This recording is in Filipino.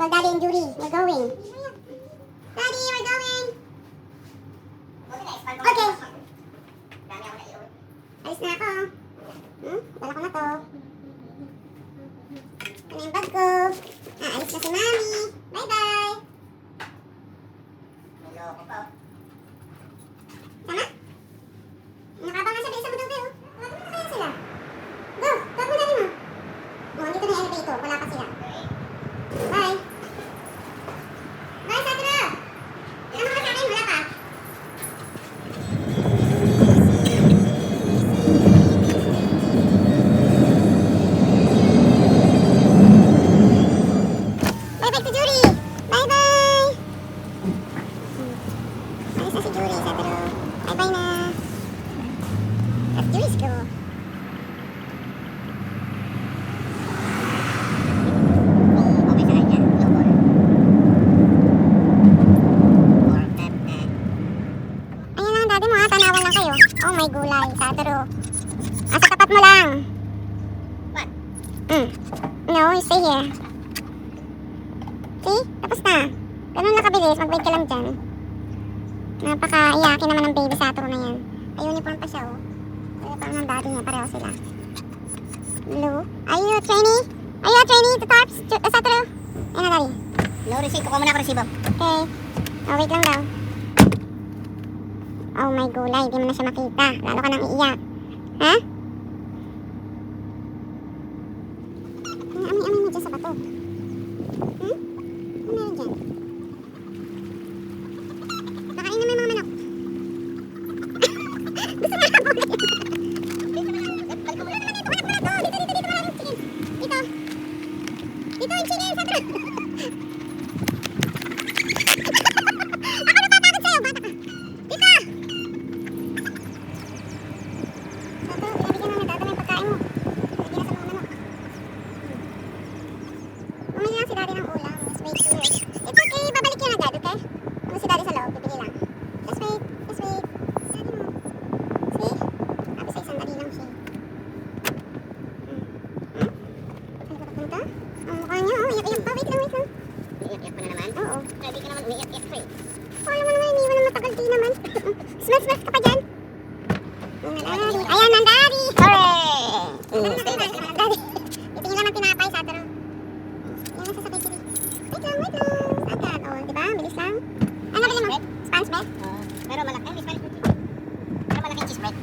Well, Daddy and Judy, we're going. Daddy, we're going. Okay. Alis na ako. Dala ko na to. Ito na yung bag ko. Alis na si Mami. Bye-bye. Niloko pa. Tama? Nakabangan sa bisa mo daw kayo. Tawagin mo na kaya sila. Go! Tawag mo natin mo. Oh, dito na yung elevator. Wala pa sila. Bye. Bye, Sadra! Ilan mo ka sa akin? Wala pa. Bye-bye to Judy! Bye-bye! Alis na si Judy, Sadra. Bye-bye na. Let's Judy's go. Okay sa kanya. Low ball. Or tap na. Ayan lang, Daddy mo ha. Tanawan lang kayo. Oh my gulay, Sadro. Sa tapat mo lang. What? No, you stay here. See? Tapos na. Ganun lang kabilis. Mag-wait ka lang dyan. Napaka-iyakin naman ng baby Sadro na yan. May uniform pa siya, oh. Uniform ng daddy niya. Pareho sila. Blue. Are you a trainee? Are you a trainee to Tarps? Sadro? Ayan na, Daddy. No receipt. Kukuha mo na ako resibo. Okay. Oh, wait lang daw. Oh my gulay. Hindi mo na siya makita. Lalo ka nang iiyak. Ha? Ang amin-amin mo dyan sa bato. Ano meron dyan? Nakain naman yung mga manok. Gusto mo na po. Wala naman dito. Wala to. Dito. Wala yung chicken. Dito. Dito yung chicken. Sa truck. Ako natatakot sa'yo. Bata ka. Dito. Sato, binabigyan lang na dada may pagkain mo. Bigyan na sa mga manok. Bumili lang si Daddy ng ulam. Just wait here. It's okay. Babalik yun agad, okay? Kung si Daddy sa loob, bibili lang. Just wait. Just wait. Daddy mo. See? Sabi sa isang dali lang siya. Saan ka papunta? Ang mukha niya, oh. Iyak-iyak pa. Wait lang. Iyak-iyak pa na naman. Oo. Hindi ka naman umiyak-iyak pa eh. Alam mo naman, iniwan ng matagal di naman. Smurf ka pa dyan. Ayan ang Daddy. Hooray! Stay back. Daddy. Itingin lang ng tinapay sa ataro. Yan ang sasabay sila. Wait lang. Saan ka? O, diba? Bilis lang. Ano nabili mo? Sponge bread? Pero malaki. Pero malaking cheese bread.